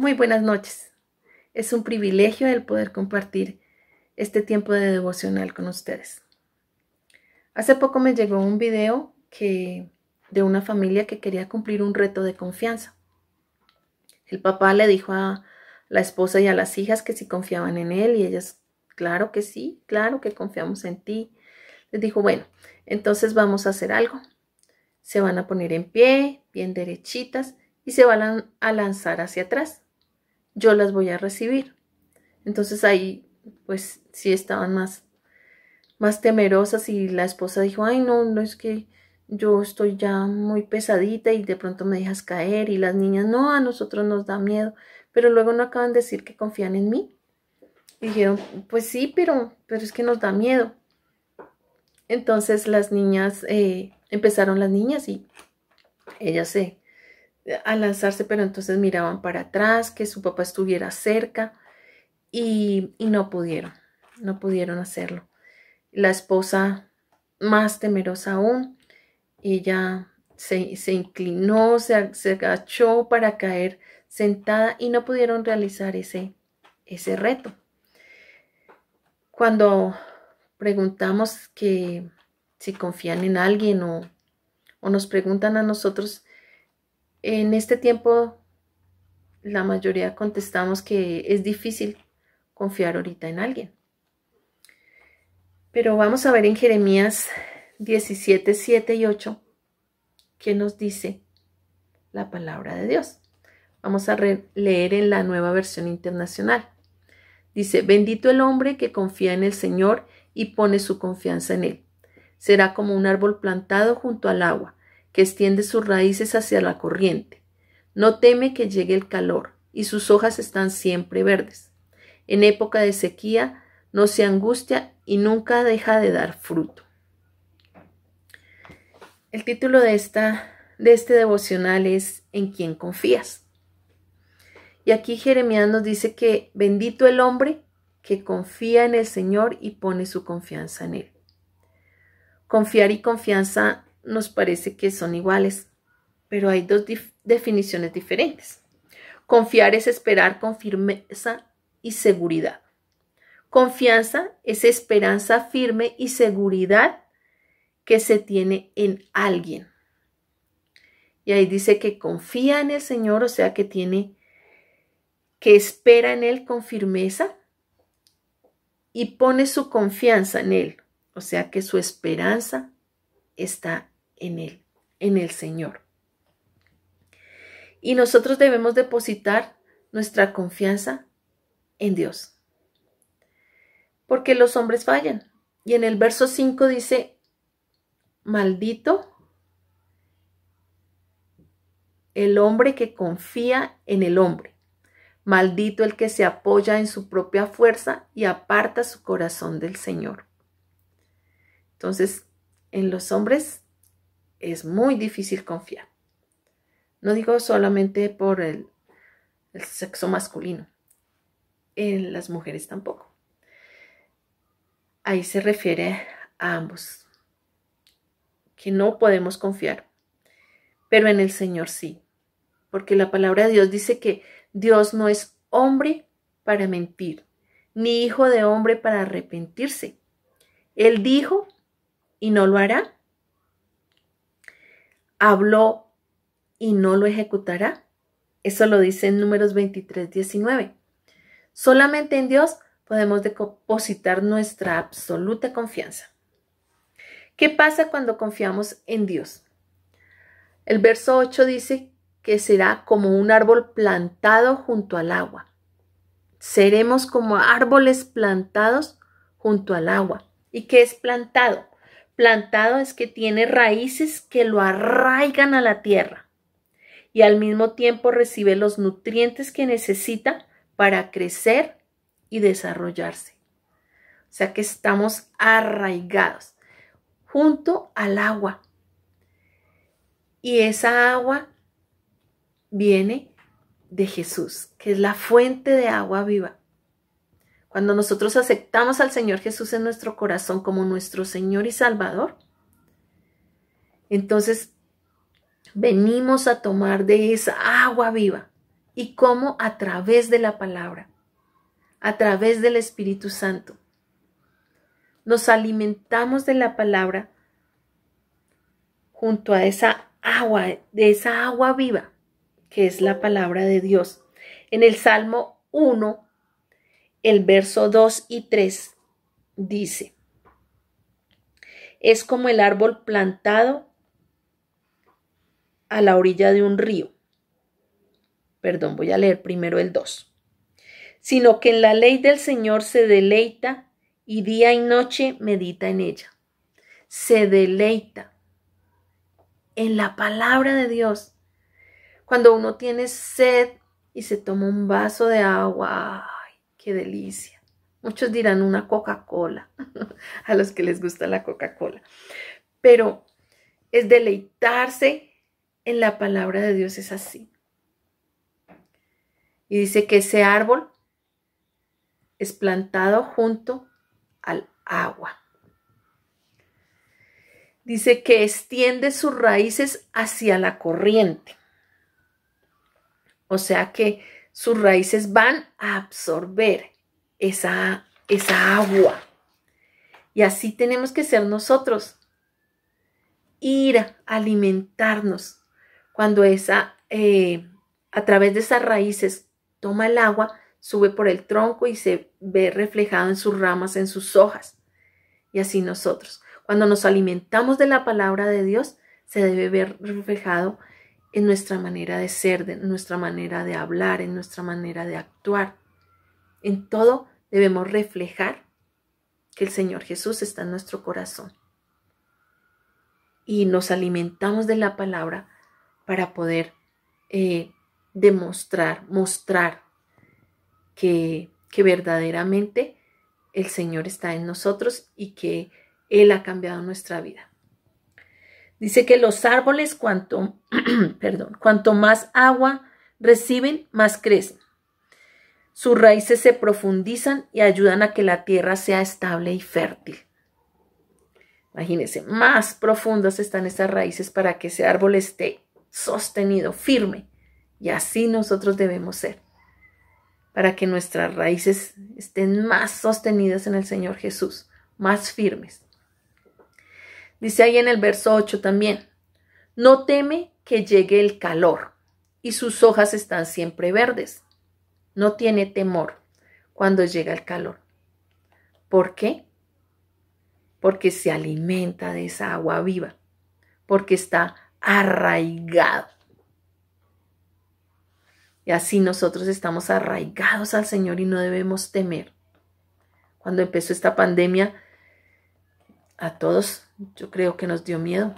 Muy buenas noches. Es un privilegio el poder compartir este tiempo de devocional con ustedes. Hace poco me llegó un video de una familia que quería cumplir un reto de confianza. El papá le dijo a la esposa y a las hijas que si confiaban en él y ellas, claro que sí, claro que confiamos en ti. Les dijo, bueno, entonces vamos a hacer algo. Se van a poner en pie, bien derechitas y se van a lanzar hacia atrás. Yo las voy a recibir. Entonces ahí, pues sí estaban más temerosas y la esposa dijo, ay, no, es que yo estoy ya muy pesadita y de pronto me dejas caer. Y las niñas, no, a nosotros nos da miedo. Pero luego no acaban de decir que confían en mí. Y dijeron, pues sí, pero es que nos da miedo. Entonces las niñas, empezaron las niñas y ellas a lanzarse, pero entonces miraban para atrás, que su papá estuviera cerca y no pudieron hacerlo. La esposa, más temerosa aún, ella se inclinó, se agachó para caer sentada y no pudieron realizar ese reto. Cuando preguntamos que si confían en alguien o nos preguntan a nosotros, en este tiempo la mayoría contestamos que es difícil confiar ahorita en alguien. Pero vamos a ver en Jeremías 17, 7 y 8 qué nos dice la palabra de Dios. Vamos a leer en la Nueva Versión Internacional. Dice, bendito el hombre que confía en el Señor y pone su confianza en Él. Será como un árbol plantado junto al agua, que extiende sus raíces hacia la corriente. No teme que llegue el calor, y sus hojas están siempre verdes. En época de sequía no se angustia y nunca deja de dar fruto. El título de este devocional es ¿En quién confías? Y aquí Jeremías nos dice que bendito el hombre que confía en el Señor y pone su confianza en Él. Confiar y confianza nos parece que son iguales, pero hay dos definiciones diferentes. Confiar es esperar con firmeza y seguridad. Confianza es esperanza firme y seguridad que se tiene en alguien. Y ahí dice que confía en el Señor, o sea que espera en Él con firmeza y pone su confianza en Él, o sea que su esperanza está en Él, en el Señor. Y nosotros debemos depositar nuestra confianza en Dios, porque los hombres fallan. Y en el verso 5 dice, maldito el hombre que confía en el hombre. Maldito el que se apoya en su propia fuerza y aparta su corazón del Señor. Entonces, en los hombres es muy difícil confiar. No digo solamente por el sexo masculino. En las mujeres tampoco. Ahí se refiere a ambos. Que no podemos confiar. Pero en el Señor sí. Porque la palabra de Dios dice que Dios no es hombre para mentir, ni hijo de hombre para arrepentirse. Él dijo y no lo hará. Habló y no lo ejecutará. Eso lo dice en Números 23, 19. Solamente en Dios podemos depositar nuestra absoluta confianza. ¿Qué pasa cuando confiamos en Dios? El verso 8 dice que será como un árbol plantado junto al agua. Seremos como árboles plantados junto al agua. ¿Y qué es plantado? Plantado es que tiene raíces que lo arraigan a la tierra y al mismo tiempo recibe los nutrientes que necesita para crecer y desarrollarse. O sea que estamos arraigados junto al agua. Y esa agua viene de Jesús, que es la fuente de agua viva. Cuando nosotros aceptamos al Señor Jesús en nuestro corazón como nuestro Señor y Salvador, entonces venimos a tomar de esa agua viva y cómo a través de la palabra, a través del Espíritu Santo, nos alimentamos de la palabra junto a esa agua viva, que es la palabra de Dios. En el Salmo 1, el verso 2 y 3 dice: es como el árbol plantado a la orilla de un río. Perdón, voy a leer primero el 2. Sino que en la ley del Señor se deleita y día y noche medita en ella. Se deleita en la palabra de Dios. Cuando uno tiene sed y se toma un vaso de agua, ¡ay, qué delicia! Muchos dirán una Coca-Cola, a los que les gusta la Coca-Cola. Pero es deleitarse en la palabra de Dios, es así. Y dice que ese árbol es plantado junto al agua. Dice que extiende sus raíces hacia la corriente. O sea que sus raíces van a absorber esa agua. Y así tenemos que ser nosotros. Ir a alimentarnos. Cuando a través de esas raíces toma el agua, sube por el tronco y se ve reflejado en sus ramas, en sus hojas. Y así nosotros. Cuando nos alimentamos de la palabra de Dios, se debe ver reflejado en nuestra manera de ser, en nuestra manera de hablar, en nuestra manera de actuar. En todo debemos reflejar que el Señor Jesús está en nuestro corazón. Y nos alimentamos de la palabra para poder mostrar que verdaderamente el Señor está en nosotros y que Él ha cambiado nuestra vida. Dice que los árboles cuanto más agua reciben, más crecen. Sus raíces se profundizan y ayudan a que la tierra sea estable y fértil. Imagínense, más profundas están esas raíces para que ese árbol esté sostenido, firme. Y así nosotros debemos ser, para que nuestras raíces estén más sostenidas en el Señor Jesús, más firmes. Dice ahí en el verso 8 también: no teme que llegue el calor y sus hojas están siempre verdes. No tiene temor cuando llega el calor. ¿Por qué? Porque se alimenta de esa agua viva, porque está arraigado. Y así nosotros estamos arraigados al Señor y no debemos temer. Cuando empezó esta pandemia, a todos yo creo que nos dio miedo,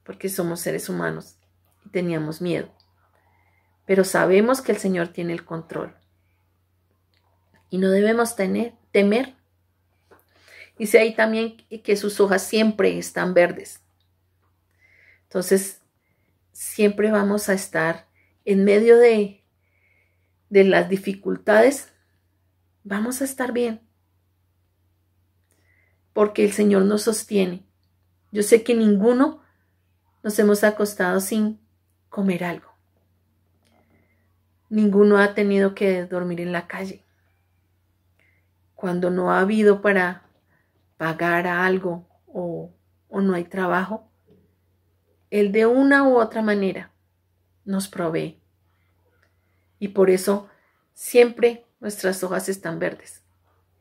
porque somos seres humanos y teníamos miedo. Pero sabemos que el Señor tiene el control y no debemos temer. Dice ahí también que sus hojas siempre están verdes. Entonces, siempre vamos a estar en medio de las dificultades, vamos a estar bien. Porque el Señor nos sostiene. Yo sé que ninguno nos hemos acostado sin comer algo. Ninguno ha tenido que dormir en la calle. Cuando no ha habido para pagar algo o no hay trabajo, Él de una u otra manera nos provee. Y por eso siempre nuestras hojas están verdes,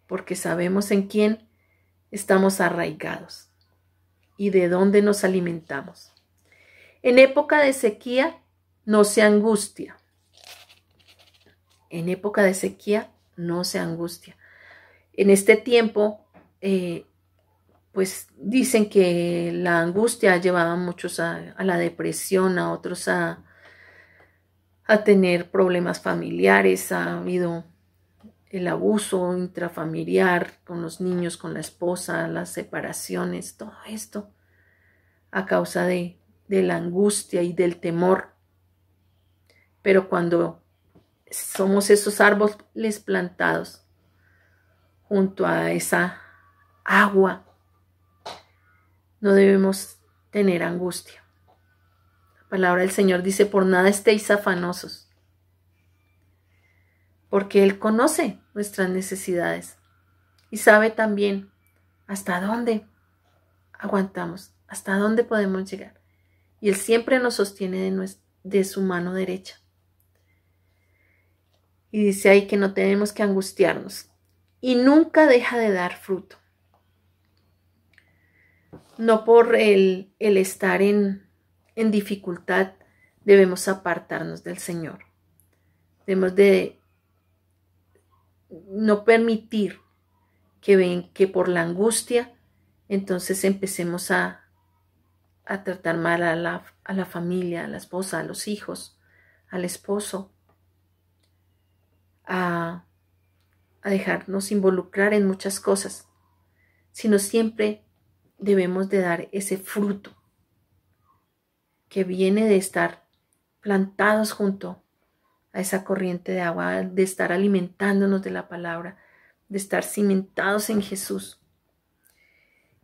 porque sabemos en quién estamos arraigados y de dónde nos alimentamos. En época de sequía no se angustia. En época de sequía no se angustia. En este tiempo, pues dicen que la angustia ha llevado a muchos a la depresión, a otros a tener problemas familiares, ha habido el abuso intrafamiliar con los niños, con la esposa, las separaciones, todo esto a causa de la angustia y del temor. Pero cuando somos esos árboles plantados junto a esa agua, no debemos tener angustia. La palabra del Señor dice: por nada estéis afanosos. porque Él conoce nuestras necesidades y sabe también hasta dónde aguantamos, hasta dónde podemos llegar. Y Él siempre nos sostiene de su mano derecha. Y dice ahí que no tenemos que angustiarnos. Y nunca deja de dar fruto. No por el estar en dificultad debemos apartarnos del Señor. Debemos de no permitir que por la angustia entonces empecemos a tratar mal a la familia, a la esposa, a los hijos, al esposo, a dejarnos involucrar en muchas cosas, sino siempre debemos de dar ese fruto que viene de estar plantados junto a esa corriente de agua, de estar alimentándonos de la palabra, de estar cimentados en Jesús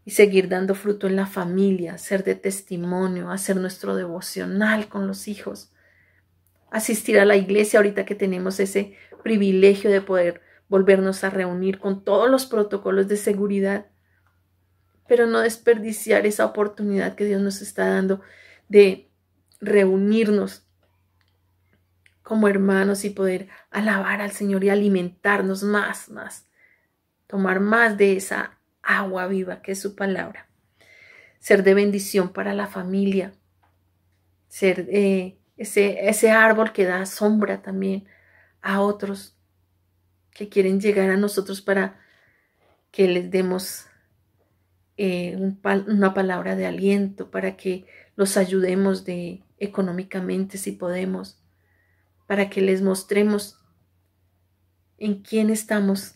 y seguir dando fruto en la familia, ser de testimonio, hacer nuestro devocional con los hijos, asistir a la iglesia ahorita que tenemos ese privilegio de poder volvernos a reunir con todos los protocolos de seguridad, pero no desperdiciar esa oportunidad que Dios nos está dando de reunirnos como hermanos y poder alabar al Señor y alimentarnos más, tomar más de esa agua viva que es su palabra, ser de bendición para la familia, ser ese árbol que da sombra también a otros que quieren llegar a nosotros para que les demos una palabra de aliento, para que los ayudemos económicamente si podemos, para que les mostremos en quién estamos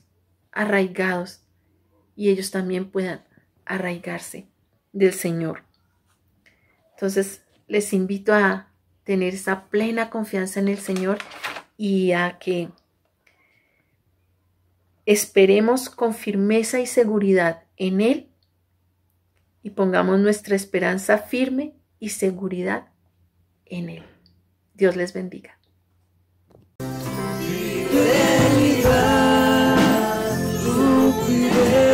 arraigados y ellos también puedan arraigarse del Señor. Entonces les invito a tener esa plena confianza en el Señor y a que esperemos con firmeza y seguridad en Él y pongamos nuestra esperanza firme y seguridad en Él. Dios les bendiga. Tu cuidado,